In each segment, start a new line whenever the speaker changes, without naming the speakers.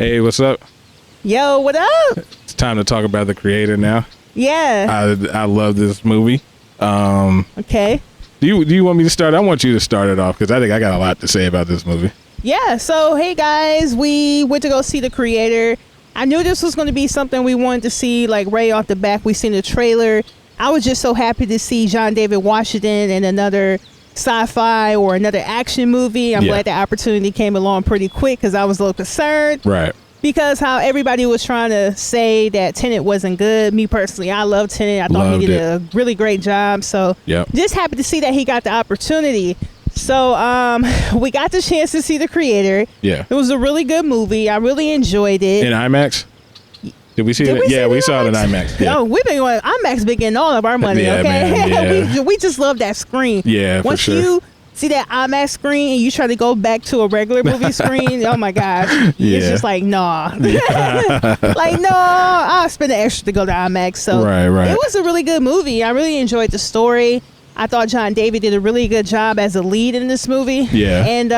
Hey, what's up?
Yo, what up?
It's time to talk about The Creator now.
Yeah.
I love this movie.
Okay.
Do you want me to start? I want you to start it off because I think I got a lot to say about this movie.
Yeah. So, hey guys, we went to go see The Creator. I knew this was going to be something we wanted to see, like right off the back. We seen the trailer. I was just so happy to see John David Washington in another sci-fi or another action movie. I'm glad the opportunity came along pretty quick because I was a little concerned.
Right.
Because how everybody was trying to say that Tenet wasn't good. Me personally, I love Tenet. I thought he did a really great job. So just happy to see that he got the opportunity. So we got the chance to see The Creator. Yeah. It was a really good movie. I really enjoyed it.
In IMAX? Did we see it? Yeah, we saw it in IMAX. Yeah.
Oh, we've been going. IMAX been getting all of our money.
Yeah,
okay,
man,
we just love that screen.
Yeah,
Once
for sure.
you see that IMAX screen and you try to go back to a regular movie screen, oh my gosh, it's just like nah, like no, I'll spend the extra to go to IMAX. So
right.
It was a really good movie. I really enjoyed the story. I thought John David did a really good job as a lead in this movie. Yeah, and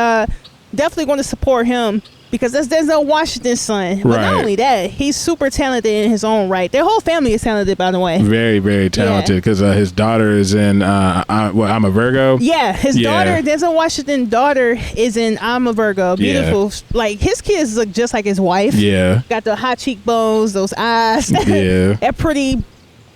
definitely going to support him. Because that's Denzel Washington's son. But not only that, he's super talented in his own right. Their whole family is talented, by the way.
Very, very talented. Because his daughter is in I'm a Virgo.
Yeah, his daughter, Denzel Washington's daughter, is in I'm a Virgo. Beautiful. Yeah. Like, his kids look just like his wife. Yeah. Got the high cheekbones, those eyes. Yeah. That pretty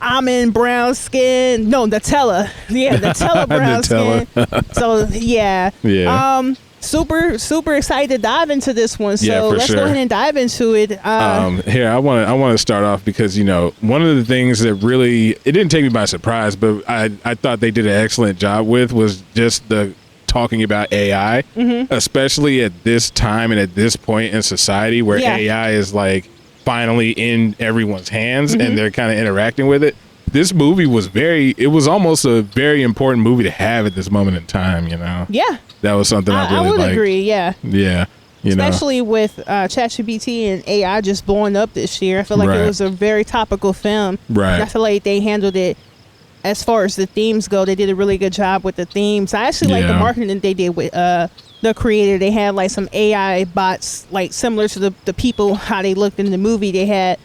almond brown skin. No, Nutella. Yeah, Nutella brown skin. So, yeah. Yeah. Super excited to dive into this one. So let's go ahead and dive into it.
Here, I want to start off because, one of the things that really, it didn't take me by surprise, but I thought they did an excellent job with was just the talking about AI, especially at this time and at this point in society where AI is like finally in everyone's hands and they're kind of interacting with it. This movie was it was almost a very important movie to have at this moment in time, Yeah. That was something I really liked.
I would agree, yeah.
Yeah.
Especially with ChatGPT and AI just blowing up this year. I feel like it was a very topical film. Right. I feel like they handled it as far as the themes go. They did a really good job with the themes. I actually like the marketing that they did with The Creator. They had like some AI bots, like similar to the people, how they looked in the movie. They had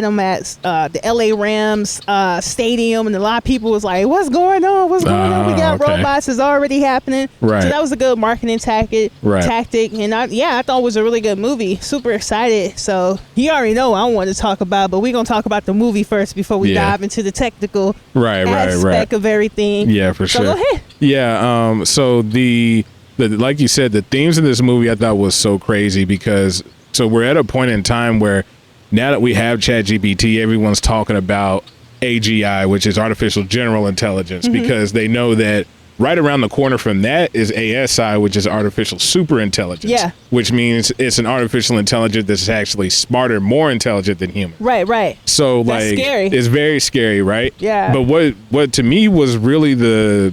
them at the LA Rams stadium, and a lot of people was like, what's going on? What's going on? We got robots. It's already happening. Right. So that was a good marketing tactic. And I thought it was a really good movie. Super excited. So you already know I don't want to talk about, but we're going to talk about the movie first before we dive into the technical aspect of everything.
Yeah, for sure.
So go ahead.
Yeah. So the like you said, the themes in this movie I thought was so crazy because we're at a point in time where now that we have ChatGPT, everyone's talking about AGI, which is artificial general intelligence, because they know that right around the corner from that is ASI, which is artificial super intelligence. Yeah. Which means it's an artificial intelligence that's actually smarter, more intelligent than human.
Right.
So
that's scary.
It's very scary, right?
Yeah.
But what to me was really the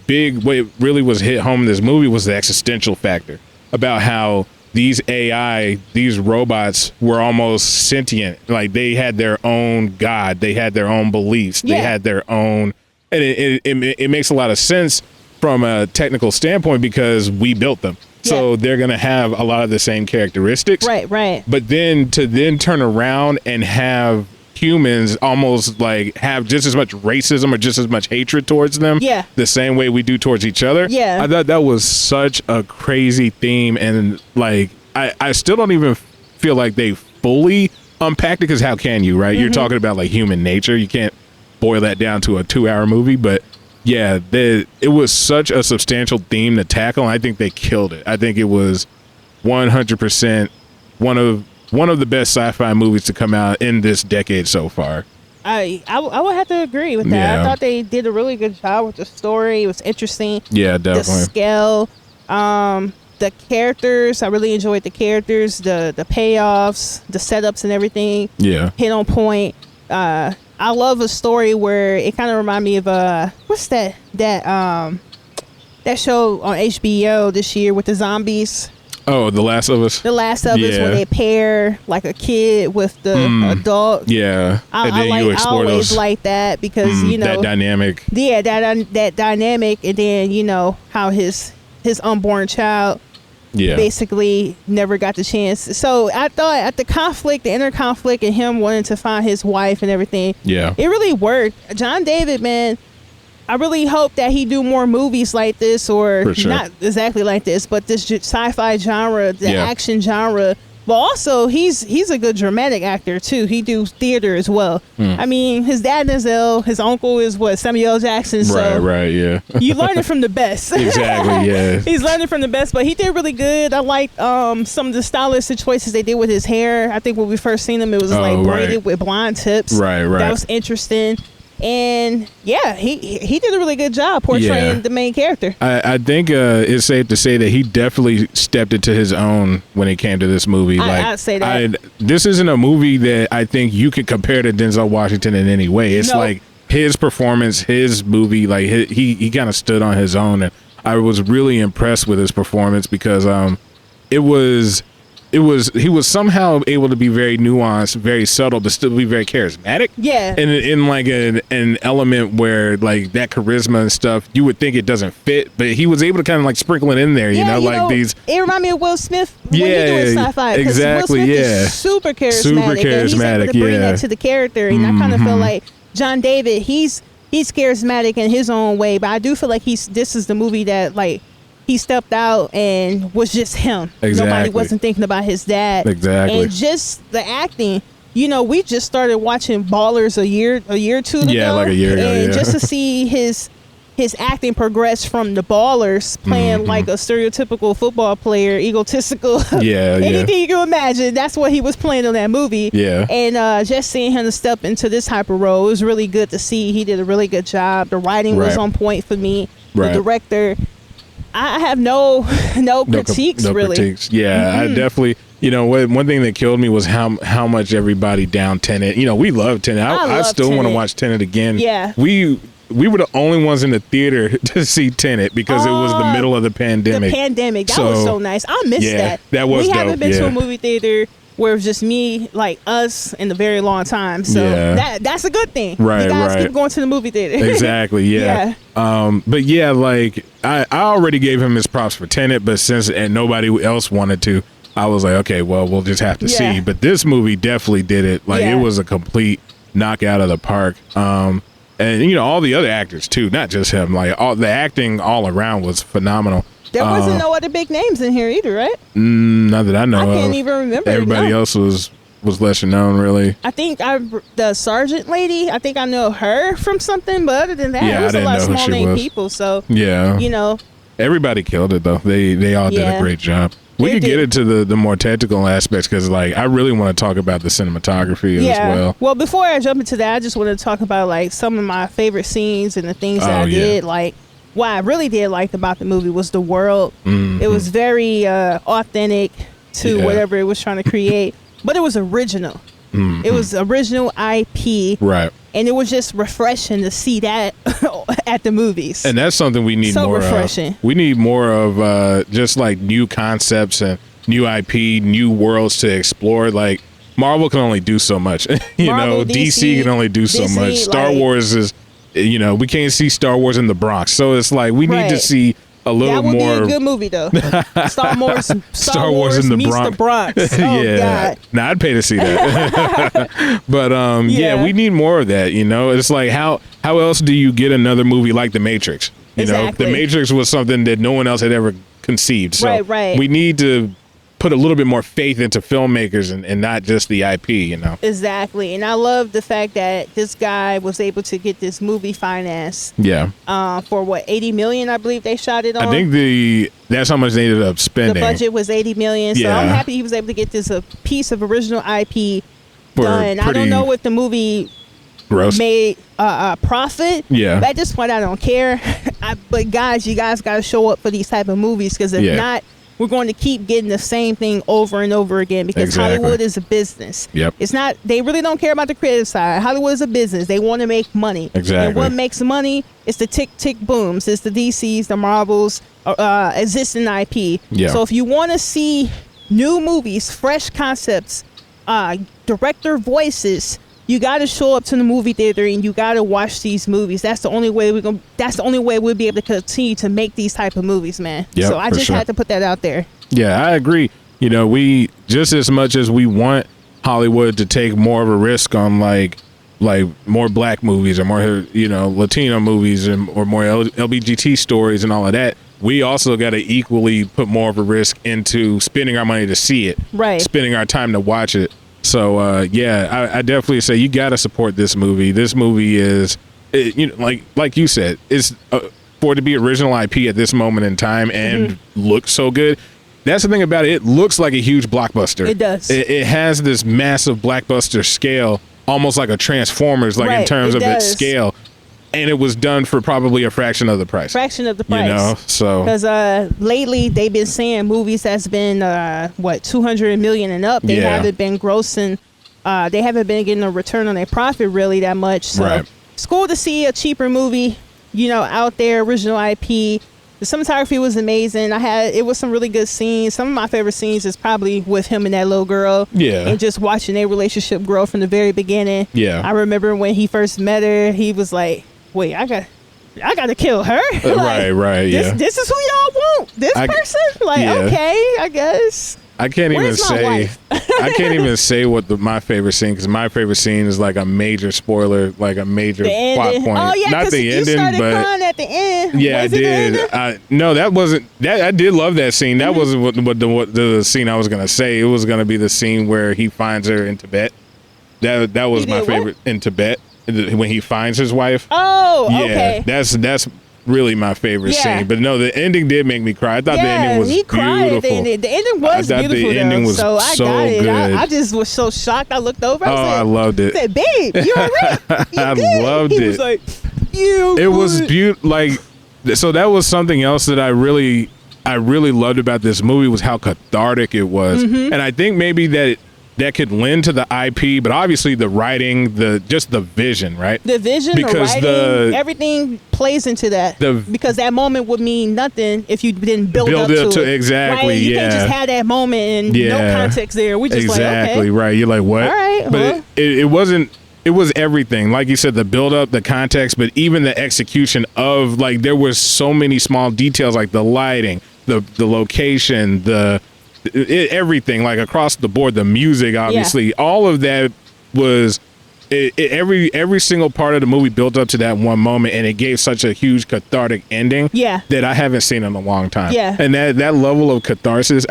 big, what really was hit home in this movie was the existential factor about how these AI, these robots were almost sentient. Like they had their own God. They had their own beliefs. They had their own, and it makes a lot of sense from a technical standpoint because we built them. So they're going to have a lot of the same characteristics.
Right.
But then to turn around and have humans almost like have just as much racism or just as much hatred towards them the same way we do towards each other. I thought that was such a crazy theme, and like I still don't even feel like they fully unpacked it, because how can you, right? You're talking about like human nature. You can't boil that down to a 2-hour movie, but it was such a substantial theme to tackle, and I think they killed it. I think it was 100% one of the best sci-fi movies to come out in this decade so far.
I would have to agree with that. Yeah. I thought they did a really good job with the story. It was interesting.
Yeah, definitely.
The scale, the characters. I really enjoyed the characters, the payoffs, the setups, and everything. Yeah, hit on point. I love a story where it kind of reminded me of what's that show on HBO this year with the zombies.
Oh, The Last of Us.
The Last of Us, where they pair like a kid with the adult.
Yeah,
I always like that because
that dynamic.
Yeah, that dynamic, and then how his unborn child basically never got the chance. So I thought at the inner conflict and him wanting to find his wife and everything, it really worked. John David, man, I really hope that he do more movies like this, or not exactly like this, but this sci-fi genre, the action genre. But also, he's a good dramatic actor too. He do theater as well. I mean, his dad Denzel, his uncle is Samuel L. Jackson. So you learn it from the best.
Exactly, yeah.
He's learning from the best, but he did really good. I liked some of the stylistic choices they did with his hair. I think when we first seen him, it was braided with blonde tips. Right. That was interesting. And he did a really good job portraying the main character.
I think it's safe to say that he definitely stepped into his own when it came to this movie.
I'd say that.
This isn't a movie that I think you could compare to Denzel Washington in any way. It's like his performance, his movie, like he kind of stood on his own. And I was really impressed with his performance because he was somehow able to be very nuanced, very subtle, but still be very charismatic.
Yeah.
And in like an element where like that charisma and stuff, you would think it doesn't fit, but he was able to kind of like sprinkle it in there, you know, these.
It reminded me of Will Smith when he doing sci-fi.
Exactly.
Will Smith is super charismatic. And he's able to bring that to the character. And I kind of feel like John David, he's charismatic in his own way, but I do feel like this is the movie that like. He stepped out and was just him.
Exactly.
Nobody wasn't thinking about his dad.
Exactly.
And just the acting. You know, we just started watching Ballers a year or two ago.
Yeah, like a year ago.
And just to see his acting progress from the Ballers, playing like a stereotypical football player, egotistical. Anything you can imagine. That's what he was playing on that movie.
Yeah.
And just seeing him step into this type of role, it was really good to see. He did a really good job. The writing was on point for me. The director. I have no critiques, really. Critiques.
Yeah, I definitely. You know, one thing that killed me was how much everybody down Tenet. You know, we love Tenet. I still want to watch Tenet again.
Yeah.
We were the only ones in the theater to see Tenet because it was the middle of the pandemic.
That was so nice. I missed that.
That was dope.
We haven't been to a movie theater where it was just me, like us, in a very long time. So that's a good thing.
Right,
you guys keep going to the movie theater.
Exactly, yeah. But yeah, like I already gave him his props for Tenet, but since nobody else wanted to, I was like, okay, well, we'll just have to see. But this movie definitely did it. Like it was a complete knockout of the park. And you know, all the other actors too, not just him. Like all the acting all around was phenomenal.
There wasn't no other big names in here either, right?
Not that I know of.
I can't even remember.
Everybody else was lesser known, really.
I think the sergeant lady, I think I know her from something, but other than that, it was a lot of small name people. So, you know.
Everybody killed it, though. They all did a great job. We could get into the more technical aspects because, like, I really want to talk about the cinematography as well.
Well, before I jump into that, I just want to talk about, like, some of my favorite scenes and the things that I did. Like, what I really did like about the movie was the world. It was very authentic to whatever it was trying to create, but it was original. It was original IP.
Right.
And it was just refreshing to see that at the movies.
And that's something we need more
refreshing.
We need more of just like new concepts and new IP, new worlds to explore. Like Marvel can only do so much. Marvel, DC can only do so much. Star Wars is, we can't see Star Wars in the Bronx. So it's like we need to see a little more.
That would be a good movie, though. Star Wars in the Bronx. Oh, God.
Nah, I'd pay to see that. But we need more of that. It's like how else do you get another movie like The Matrix? The Matrix was something that no one else had ever conceived. So we need to put a little bit more faith into filmmakers and not just the IP,
Exactly. And I love the fact that this guy was able to get this movie financed.
Yeah.
For what, $80 million, I believe they shot it on?
I think that's how much they ended up spending.
The budget was $80 million. So I'm happy he was able to get this a piece of original IP done. I don't know if the movie made a profit.
Yeah.
But at this point, I don't care. But guys, you guys got to show up for these type of movies because if not, we're going to keep getting the same thing over and over again because Hollywood is a business.
Yep.
It's not, they really don't care about the creative side. Hollywood is a business. They want to make money.
Exactly.
And what makes money is the tick booms. It's the DCs, the Marvels, existing IP.
Yeah.
So if you want to see new movies, fresh concepts, director voices, you got to show up to the movie theater and you got to watch these movies. That's the only way we'll be able to continue to make these type of movies, man.
Yep,
so I just had to put that out there.
Yeah, I agree. You know, we just as much as we want Hollywood to take more of a risk on like more black movies or more, you know, Latino movies or more LGBT stories and all of that, we also got to equally put more of a risk into spending our money to see it,
right? Spending
our time to watch it. So I definitely say you got to support this movie. This movie is, you know, like you said, it's for it to be original IP at this moment in time and look so good. That's the thing about it. It looks like a huge blockbuster.
It does.
It has this massive blockbuster scale, almost like a Transformers, like in terms of its scale. And it was done for probably a fraction of the price.
Fraction of the price.
You know, so.
Because lately they've been saying movies that's been, 200 million and up. They haven't been grossing. They haven't been getting a return on their profit really that much. So it's cool to see a cheaper movie, you know, out there, original IP. The cinematography was amazing. It was some really good scenes. Some of my favorite scenes is probably with him and that little girl.
Yeah.
And just watching their relationship grow from the very beginning.
Yeah.
I remember when he first met her, he was like, wait, I got to kill her. Like,
right.
This is who y'all want. This person? Like, okay, I guess.
I can't even say. I can't even say what my favorite scene, because my favorite scene is like a major spoiler, like a major plot point.
Oh yeah,
not the ending,
started
but
crying at the end.
Yeah, I did. No, that wasn't. That I did love that scene. That wasn't what the scene I was gonna say. It was gonna be the scene where he finds her in Tibet. That was my favorite in Tibet when he finds his wife.
Oh,
yeah,
okay.
That's really my favorite scene. But no, the ending did make me cry. I thought the ending was beautiful.
The ending was beautiful.
The ending was
so I got it.
Good.
I just was so shocked. I looked over.
I loved it.
I said, "Babe, you all right?"
I loved it.
He was like, "You."
It was beautiful. Like, so that was something else that I really loved about this movie was how cathartic it was, and I think maybe that could lend to the IP, but obviously the writing, just the vision, right?
The vision, because the writing, everything plays into that. Because that moment would mean nothing if you didn't build up to it.
Exactly,
right? You can't just have that moment and no context there. We just
exactly,
like, okay.
Right. You're like, what?
All right.
But it wasn't. It was everything. Like you said, the build up, the context, but even the execution of, like, there were so many small details, like the lighting, the location, everything, like across the board, the music, obviously, all of that was every single part of the movie built up to that one moment, and it gave such a huge cathartic ending that I haven't seen in a long time. And that level of catharsis,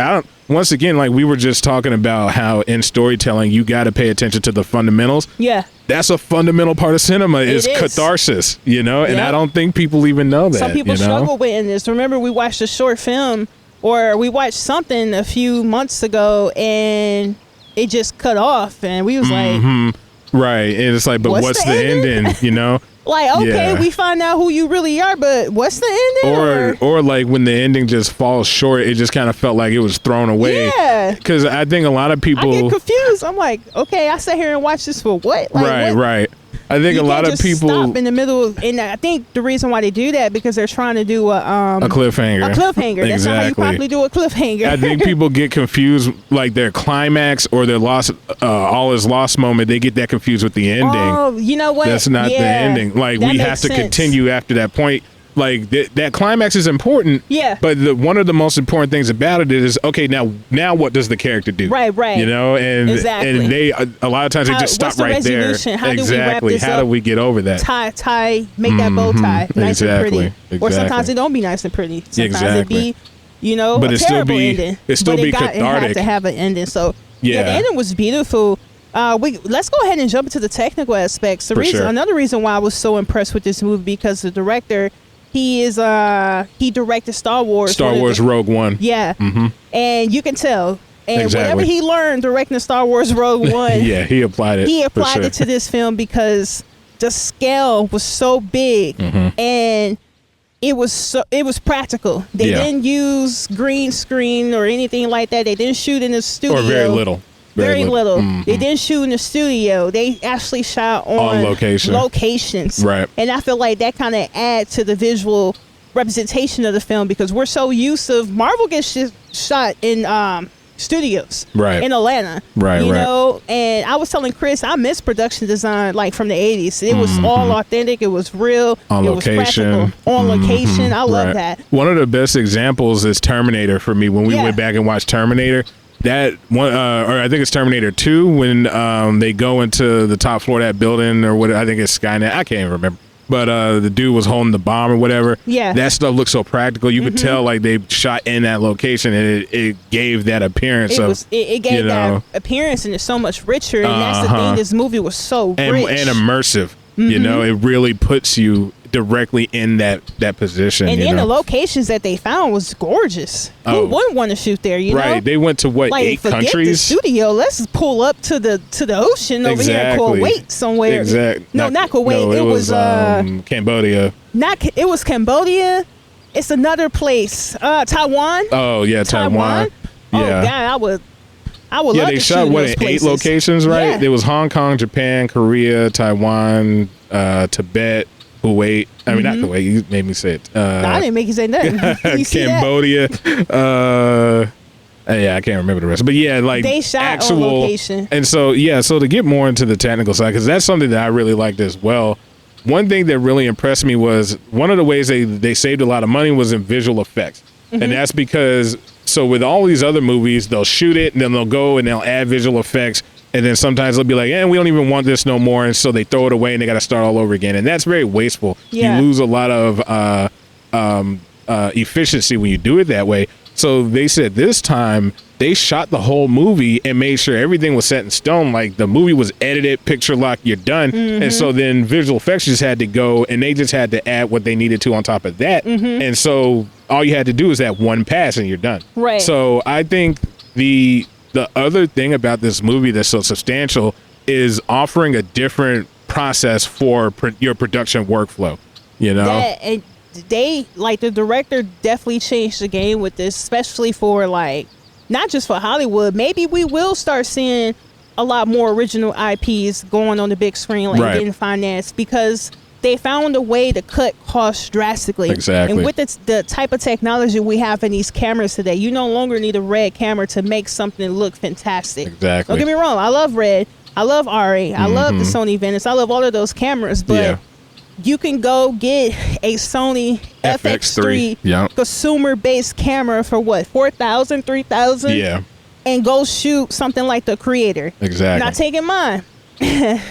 once again, like we were just talking about how in storytelling you got to pay attention to the fundamentals. That's a fundamental part of cinema is catharsis, you know, and I don't think people even know that.
Some people struggle with this. Remember, we watched a short film, or we watched something a few months ago, and it just cut off, and we was like,
right, and it's like, but what's the ending? You know,
like, okay, we find out who you really are, but what's the ending?
Or like when the ending just falls short, it just kind of felt like it was thrown away. Because I think a lot of people,
I get confused. I'm like, okay, I sat here and watched this for what? Like,
right. I think a lot of people
stop in the middle, and I think the reason why they do that because they're trying to do a
cliffhanger.
A cliffhanger. That's not how you probably do a cliffhanger.
I think people get confused, like their climax or their all is lost moment. They get that confused with the ending.
Oh, you know what?
That's not the ending. Like we have to continue after that point. Like that climax is important. But one of the most important things about it is, okay, now what does the character do? Right. You know, and they a lot of times they just stop right there.
How do we wrap this
How do we get over that?
Tie, make that bow tie nice and pretty. Or sometimes it don't be nice and pretty. Sometimes it be, you know,
but
a terrible ending.
It still be cathartic.
It had to have an ending. So the ending was beautiful. Let's go ahead and jump into the technical aspects. Another reason why I was so impressed with this movie, because the director, he directed Star Wars
Rogue One.
And you can tell. And whatever he learned directing Star Wars Rogue One,
he applied it.
He applied it to this film because the scale was so big and it was practical. They didn't use green screen or anything like that. They didn't shoot in the studio.
Or very little.
Very little. They didn't shoot in the studio. They actually shot on locations.
Right.
And I feel like that kind of adds to the visual representation of the film, because we're so used to Marvel gets shot in studios
right.
in Atlanta.
Right,
you know, and I was telling Chris, I miss production design like from the 80s. It was all authentic. It was real.
On
it
location.
was practical. On location. I love that.
One of the best examples is Terminator for me. When we went back and watched Terminator, that one, or I think it's Terminator 2, when they go into the top floor of that building, or what, I think it's Skynet. I can't even remember. But the dude was holding the bomb or whatever.
Yeah.
That stuff looked so practical. You could tell like they shot in that location, and it gave that appearance.
It gave that appearance, and it's so much richer. And that's the thing. This movie was so rich.
And immersive. You know, it really puts you directly in that position.
And then the locations that they found was gorgeous. Who wouldn't want to shoot there? You know,
they went to what, like, 8 countries?
Forget the studio. Let's pull up to the ocean over here in Kuwait somewhere.
Exactly.
No, not Kuwait.
No, it was Cambodia.
It was Cambodia. It's another place. Taiwan.
Oh yeah, Taiwan.
Oh God, I would love
they
to
shot
shoot
what,
in
in 8
places.
locations, right?
Yeah.
There was Hong Kong, Japan, Korea, Taiwan, Tibet, Kuwait. I mean, not Kuwait. You made me say it.
I didn't make you say nothing. You
Cambodia. Yeah, I can't remember the rest. But yeah, like
they shot
actual
on location.
And so so to get more into the technical side, because that's something that I really liked as well. One thing that really impressed me was one of the ways they saved a lot of money was in visual effects. And that's because, so with all these other movies, they'll shoot it and then they'll go and they'll add visual effects. And then sometimes they'll be like, we don't even want this no more. And so they throw it away and they got to start all over again. And that's very wasteful.
Yeah.
You lose a lot of efficiency when you do it that way. So they said this time they shot the whole movie and made sure everything was set in stone. Like the movie was edited, picture lock, you're done. And so then visual effects just had to go and they just had to add what they needed to on top of that. And so all you had to do is that one pass and you're done.
Right.
So I think the other thing about this movie that's so substantial is offering a different process for your production workflow, you know?
And they, like, the director definitely changed the game with this, especially for, like, not just for Hollywood. Maybe we will start seeing a lot more original IPs going on the big screen, like getting financed, because they found a way to cut costs drastically.
Exactly.
And with the type of technology we have in these cameras today, you no longer need a red camera to make something look fantastic.
Exactly.
Don't get me wrong. I love red. I love Ari. I love the Sony Venice. I love all of those cameras. But you can go get a Sony FX3 consumer-based camera for what, $4,000, $3,000?
Yeah.
And go shoot something like the Creator.
Exactly.
Not taking mine.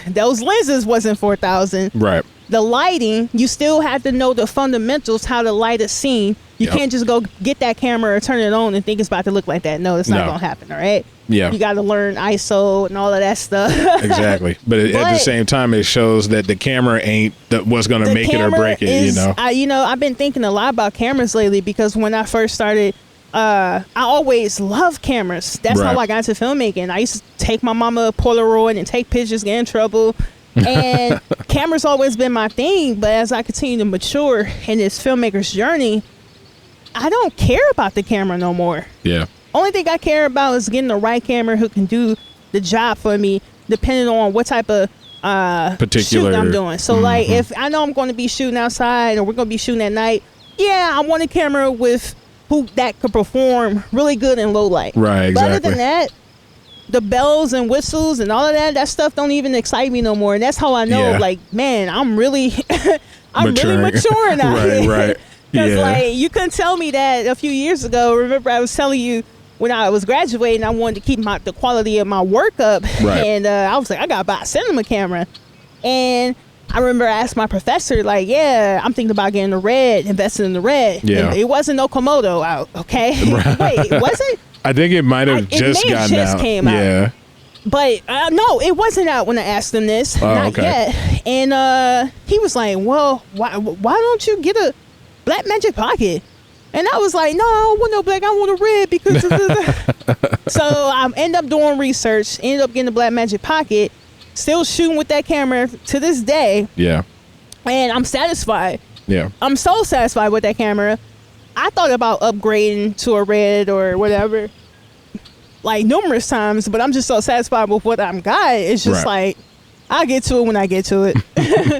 Those lenses wasn't $4,000.
Right.
The lighting, you still have to know the fundamentals, how to light a scene. You can't just go get that camera or turn it on and think it's about to look like that. No, it's not going to happen, all right?
Yeah.
You got to learn ISO and all of that stuff.
Exactly. But at the same time, it shows that the camera ain't what's going to make it or break it, you know?
I've been thinking a lot about cameras lately, because when I first started, I always loved cameras. That's how I got into filmmaking. I used to take my mama a Polaroid and take pictures, get in trouble. And camera's always been my thing. But as I continue to mature in this filmmaker's journey, I don't care about the camera no more.
Yeah.
Only thing I care about is getting the right camera who can do the job for me, depending on what type of shooting I'm doing. So like, if I know I'm going to be shooting outside or we're going to be shooting at night, I want a camera with that could perform really good in low light.
Right, exactly.
But other than that, the bells and whistles and all of that stuff don't even excite me no more. And that's how I know, like, man, I'm really, really mature now.
Right.
Because like, you couldn't tell me that a few years ago. Remember, I was telling you when I was graduating, I wanted to keep the quality of my work up.
Right.
And I was like, I got to buy a cinema camera. And I remember I asked my professor, like, I'm thinking about getting the red, investing in the red.
Yeah.
And it wasn't no Komodo out, okay? Wait, was it?
I think it might have just gotten out.
Came out. But no, it wasn't out when I asked him this. Not yet. And he was like, well, why don't you get a Black Magic Pocket? And I was like, no, I don't want no black. I want a red because So I ended up doing research, ended up getting the Black Magic Pocket, still shooting with that camera to this day.
Yeah.
And I'm satisfied.
Yeah.
I'm so satisfied with that camera. I thought about upgrading to a red or whatever, like, numerous times, but I'm just so satisfied with what I'm got. It's just like, I'll get to it when I get to it.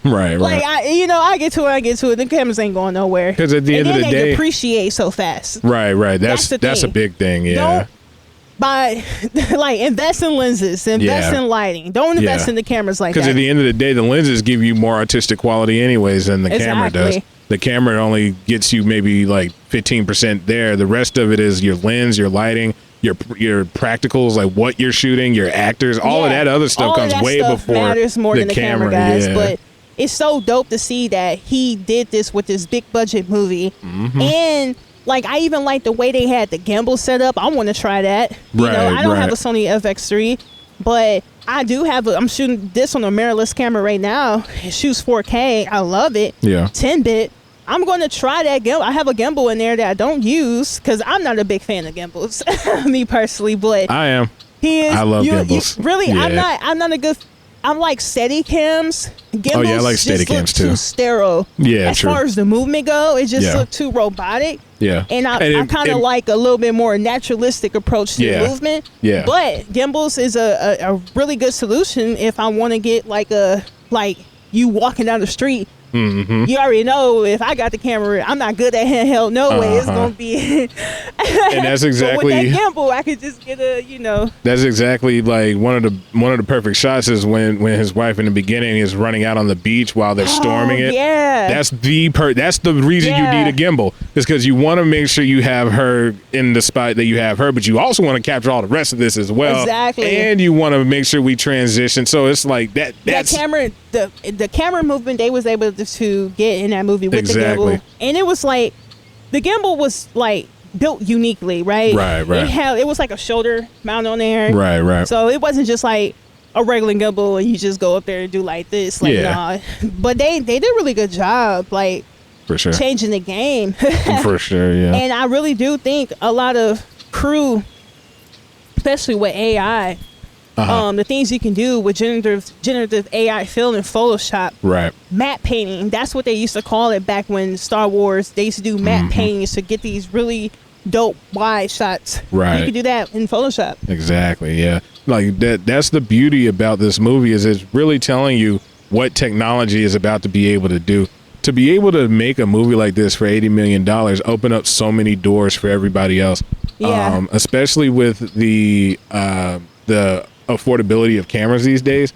Right.
Like, I get to it when I get to it. The cameras ain't going nowhere.
Because at the end of the day,
they depreciate so fast.
Right. That's a big thing. Yeah.
By like invest in lenses, invest in lighting. Don't invest in the cameras like that.
Because at the end of the day, the lenses give you more artistic quality anyways than the camera does. The camera only gets you maybe like 15% there. The rest of it is your lens, your lighting, your practicals, like what you're shooting, your actors, all of that other stuff comes way before
matters more than the camera guys. But it's so dope to see that he did this with this big budget movie. And like, I even like the way they had the gimbal set up. I want to try that. You know, I don't have a Sony FX3, but I do have I'm shooting this on a mirrorless camera right now. It shoots 4K. I love it. 10-bit. I'm going to try that gimbal. I have a gimbal in there that I don't use because I'm not a big fan of gimbals, me personally. But
I am.
He is.
I love gimbals.
Really, yeah. I'm not a good. I'm like Steadicams. Gimbals
I like Steadicams too.
Too sterile.
Yeah,
as far as the movement go, it just looked too robotic.
Yeah,
and I kind of like a little bit more naturalistic approach to the movement.
Yeah,
but gimbals is a really good solution if I want to get like you walking down the street. You already know if I got the camera, I'm not good at handheld. No way, it's gonna be.
And that's exactly.
But with that gimbal, I could just get
That's exactly like one of the perfect shots is when his wife in the beginning is running out on the beach while they're storming it.
Yeah,
that's the reason you need a gimbal is because you want to make sure you have her in the spot that you have her, but you also want to capture all the rest of this as well.
Exactly,
and you want to make sure we transition. So it's like that. That's
camera. The camera movement they was able to get in that movie with the gimbal, and it was like the gimbal was like built uniquely, right?
Right.
It was like a shoulder mount on there,
right.
So it wasn't just like a regular gimbal and you just go up there and do like this, like nah. But they did a really good job, like
for sure
changing the game.
For sure, yeah.
And I really do think a lot of crew, especially with AI. The things you can do with generative AI fill in Photoshop.
Right.
Matte painting. That's what they used to call it back when Star Wars, they used to do matte paintings to get these really dope wide shots.
Right.
You can do that in Photoshop.
Exactly, yeah. Like that's the beauty about this movie is it's really telling you what technology is about to be able to do. To be able to make a movie like this for $80 million open up so many doors for everybody else.
Yeah.
Especially with the affordability of cameras these days.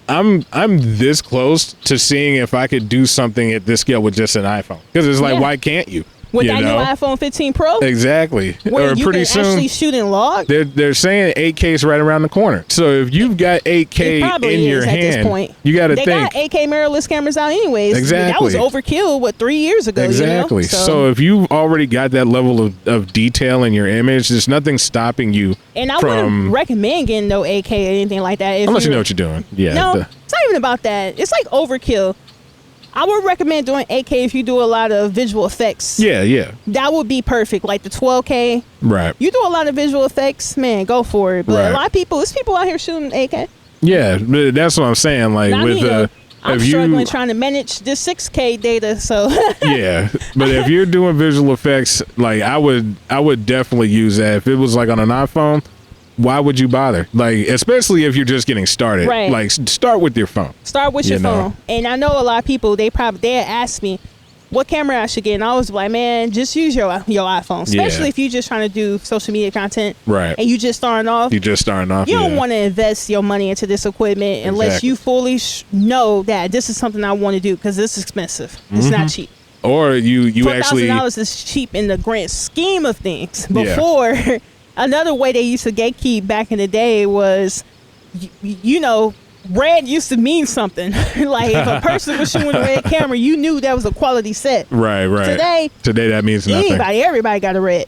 I'm this close to seeing if I could do something at this scale with just an iPhone, because it's like why can't you
with that new iPhone 15 Pro?
Exactly.
Or you pretty soon actually shoot in log.
They're saying 8K is right around the corner. So if you've got 8K in your hand, at this point. You got to think. They got
8K mirrorless cameras out anyways.
Exactly.
That was overkill 3 years ago.
Exactly.
You know?
So if you've already got that level of detail in your image, there's nothing stopping you.
And I wouldn't recommend getting no 8K or anything like that.
Unless you know what you're doing. Yeah.
No, it's not even about that. It's like overkill. I would recommend doing 8K if you do a lot of visual effects.
Yeah.
That would be perfect. Like the 12K.
Right.
You do a lot of visual effects, man, go for it. But a lot of people, there's people out here shooting 8K.
Yeah, that's what I'm saying. Like
I'm struggling trying to manage this 6K data, so
yeah. But if you're doing visual effects, like I would definitely use that. If it was like on an iPhone, why would you bother? Like, especially if you're just getting started.
Right.
Like, start with your phone.
Start with your phone. And I know a lot of people, they ask me what camera I should get, and I was like, man, just use your iPhone. Especially if you're just trying to do social media content.
Right.
And you just starting off.
You don't
want to invest your money into this equipment unless you fully know that this is something I want to do, because this is expensive. It's not cheap.
Or you actually
$4,000 is cheap in the grand scheme of things. Before. Another way they used to gatekeep back in the day was, red used to mean something. Like if a person was shooting a red camera, you knew that was a quality set.
Right. Today that means nothing.
Everybody got a red.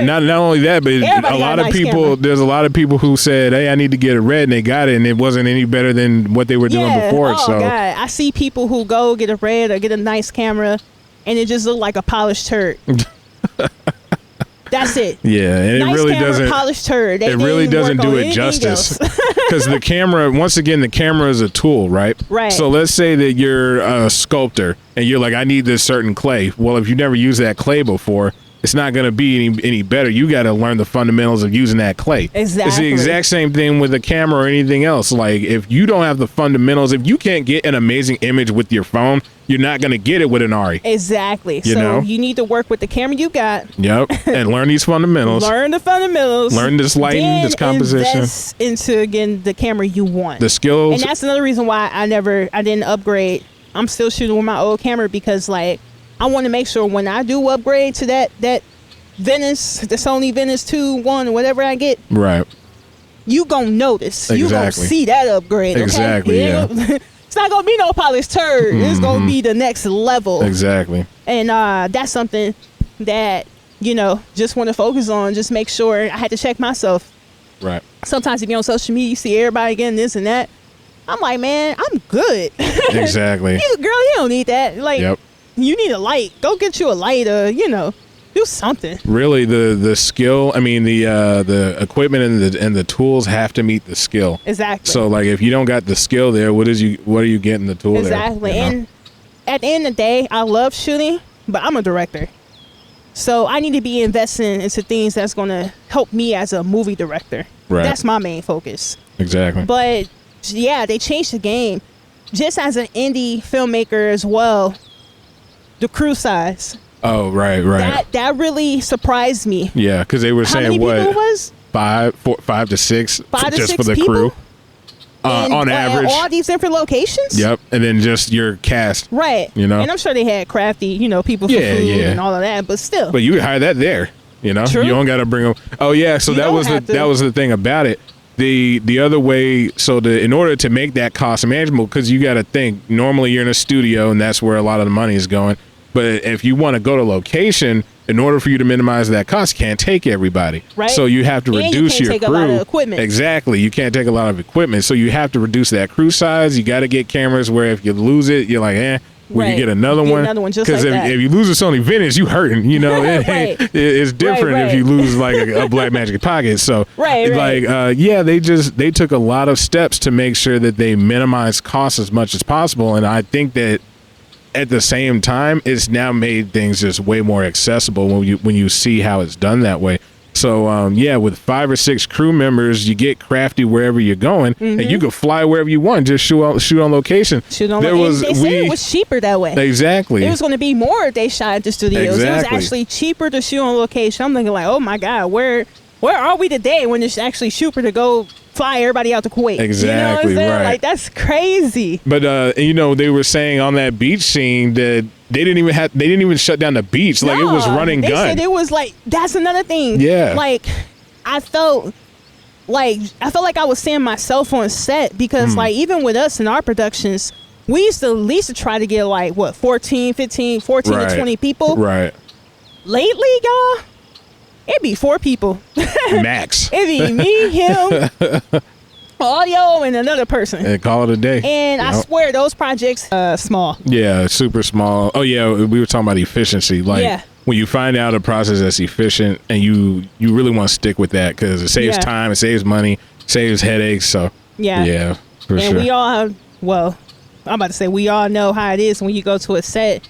not only that, but a lot of people. Camera. There's a lot of people who said, "Hey, I need to get a red," and they got it, and it wasn't any better than what they were doing before.
Oh God, I see people who go get a red or get a nice camera, and it just look like a polished turd. That's it.
Yeah, and
nice
it really
camera,
doesn't.
Polished turd.
It really doesn't do it justice. Because the camera, once again, the camera is a tool, right?
Right.
So let's say that you're a sculptor and you're like, I need this certain clay. Well, if you never used that clay before, it's not going to be any better. You got to learn the fundamentals of using that clay.
Exactly.
It's the exact same thing with a camera or anything else. Like, if you don't have the fundamentals, if you can't get an amazing image with your phone, you're not going to get it with an ARRI.
Exactly. So you need to work with the camera you got.
Yep. And learn these fundamentals.
Learn the fundamentals.
Learn this lighting, this composition.
Invest into, again, the camera you want.
The skills.
And that's another reason why I didn't upgrade. I'm still shooting with my old camera because, like, I want to make sure when I do upgrade to that Venice, the Sony Venice 2, 1, whatever I get,
right,
you gonna notice.
Exactly.
You gonna see that upgrade. Okay?
Exactly. Yeah.
It's not gonna be no polished turd. Mm-hmm. It's gonna be the next level.
Exactly.
And that's something that just want to focus on. Just make sure. I had to check myself.
Right.
Sometimes if you're on social media, you see everybody getting this and that. I'm like, man, I'm good.
Exactly.
Girl, you don't need that. Like.
Yep.
You need a light. Go get you a light, do something.
Really, the skill, I mean, the equipment and the tools have to meet the skill.
Exactly.
So, like, if you don't got the skill there, what are you getting the tool
exactly.
there?
And at the end of the day, I love shooting, but I'm a director. So I need to be investing into things that's going to help me as a movie director.
Right.
That's my main focus.
Exactly.
But, yeah, they changed the game. Just as an indie filmmaker as well, the crew size.
Oh, right.
That really surprised me.
Yeah, because they were saying,
how many people it was?
5 to 6
5 to
just
6
for the
people?
crew. On average.
All these different locations?
Yep. And then just your cast.
Right.
And
I'm sure they had crafty, people for food and all of that, but still.
But you would hire that there,
True.
You don't got to bring them. Oh, yeah. So that was the thing about it. The other way, in order to make that cost manageable, because you got to think, normally you're in a studio and that's where a lot of the money is going. But if you want to go to location, in order for you to minimize that cost, you can't take everybody.
Right.
So you have to reduce your crew.
A lot of equipment.
Exactly. You can't take a lot of equipment. So you have to reduce that crew size. You got to get cameras where if you lose it, you're like, we can get another one.
Because
if you lose a Sony Venice, you hurting.
Right.
It's different if you lose like a Blackmagic Pocket. So they took a lot of steps to make sure that they minimize costs as much as possible. And I think that at the same time, it's now made things just way more accessible when you see how it's done that way. So, with 5 or 6 crew members, you get crafty wherever you're going, and you can fly wherever you want. Just shoot on location.
They said it was cheaper that way.
Exactly.
It was going to be more if they shot at the studios. Exactly. It was actually cheaper to shoot on location. I'm thinking like, oh my God, where are we today when it's actually cheaper to go fly everybody out to Kuwait?
Exactly. Right.
Like, that's crazy.
But they were saying on that beach scene that they didn't even shut down the beach. Like, it was running gun. They
said it was like, that's another thing.
Yeah.
Like, I felt like I was seeing myself on set because like even with us in our productions, we used to at least try to get like 14 to 20 people.
Right.
Lately, y'all, it'd be 4 people.
Max.
It'd be me, him, audio, and another person.
And call it a day.
And I swear those projects small.
Yeah, super small. Oh yeah, we were talking about efficiency. Like when you find out a process that's efficient and you really want to stick with that because it saves time, it saves money, saves headaches. So yeah, for sure.
And we all have, I'm about to say we all know how it is when you go to a set.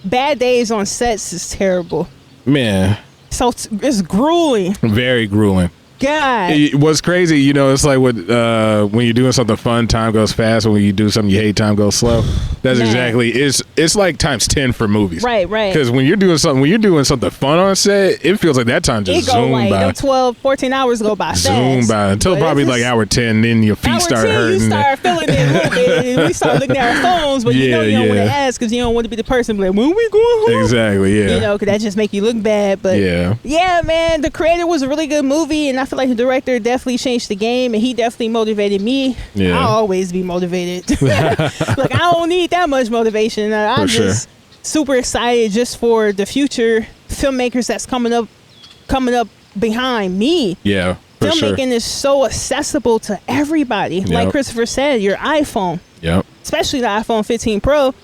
Bad days on sets is terrible.
Man.
So it's grueling.
Very grueling.
God.
What's crazy, it's like when you're doing something fun, time goes fast. When you do something you hate, time goes slow. That's exactly. It's like times 10 for movies.
Right.
Because when you're doing something fun on set, it feels like that time just zoom by.
Them 12, 14 hours go by fast.
Zoom by until probably like hour 10. Then your feet start hurting.
You start feeling it a little bit, and we start looking at our phones, but you don't want to ask because you don't want to be the person like, when we going home?
Exactly. Yeah.
Because that just make you look bad. But yeah, man, The Creator was a really good movie, and I feel like the director definitely changed the game, and he definitely motivated me. I'll always be motivated. Like, I don't need that much motivation. I'm just super excited just for the future filmmakers that's coming up behind me.
Yeah,
filmmaking is so accessible to everybody. Like Christopher said, your iPhone.
Yep.
Especially the iPhone 15 Pro.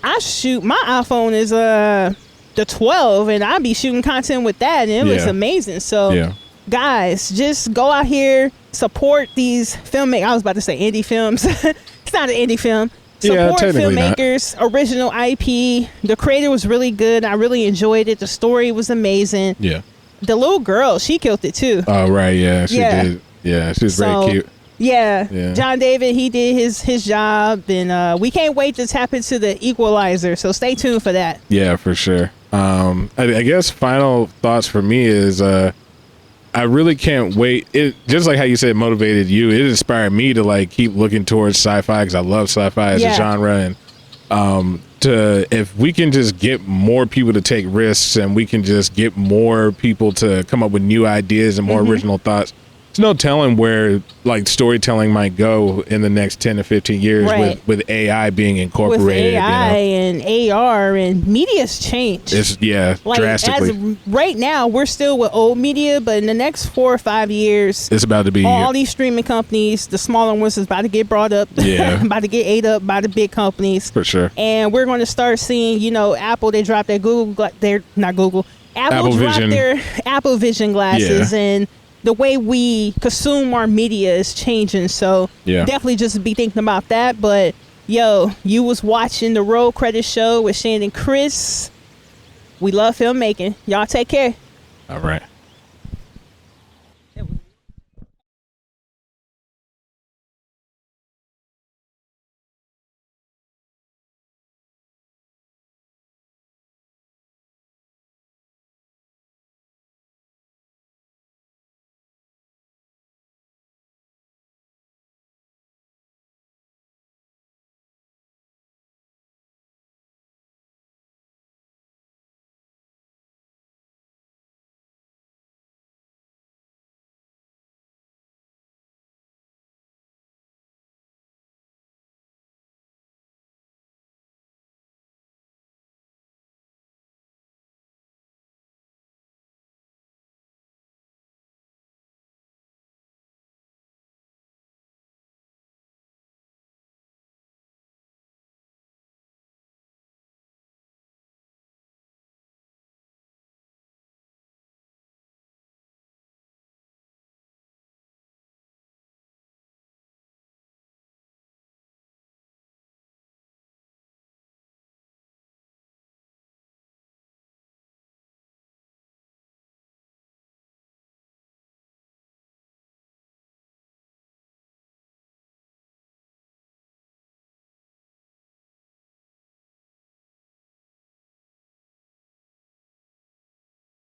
My iPhone is the 12, and I be shooting content with that, and it looks amazing. So guys, just go out here, support these filmmakers. I was about to say indie films. It's not an indie film. Support filmmakers, original IP. The creator was really good. I really enjoyed it. The story was amazing.
Yeah.
The little girl, she killed it too.
Oh, right. Yeah, she did. Yeah, she was very cute.
Yeah. John David, he did his job, and we can't wait to tap into the Equalizer, so stay tuned for that.
Yeah, for sure. I guess final thoughts for me is I really can't wait. It just like how you said it motivated you, it inspired me to like keep looking towards sci-fi because I love sci-fi as a genre, and if we can just get more people to take risks and we can just get more people to come up with new ideas and more original thoughts, there's no telling where like storytelling might go in the next 10 to 15 years with AI being incorporated.
With AI and AR and media's changed.
It's like, drastically.
As right now, we're still with old media, but in the next 4 or 5 years,
it's about to be
all these streaming companies, the smaller ones, is about to get brought up, about to get ate up by the big companies.
For sure.
And we're going to start seeing, Apple, they dropped their Apple dropped
Vision.
their Apple Vision glasses, and the way we consume our media is changing. So definitely just be thinking about that. But you was watching the Roll Credit Show with Shane and Chris. We love filmmaking. Y'all take care.
All right.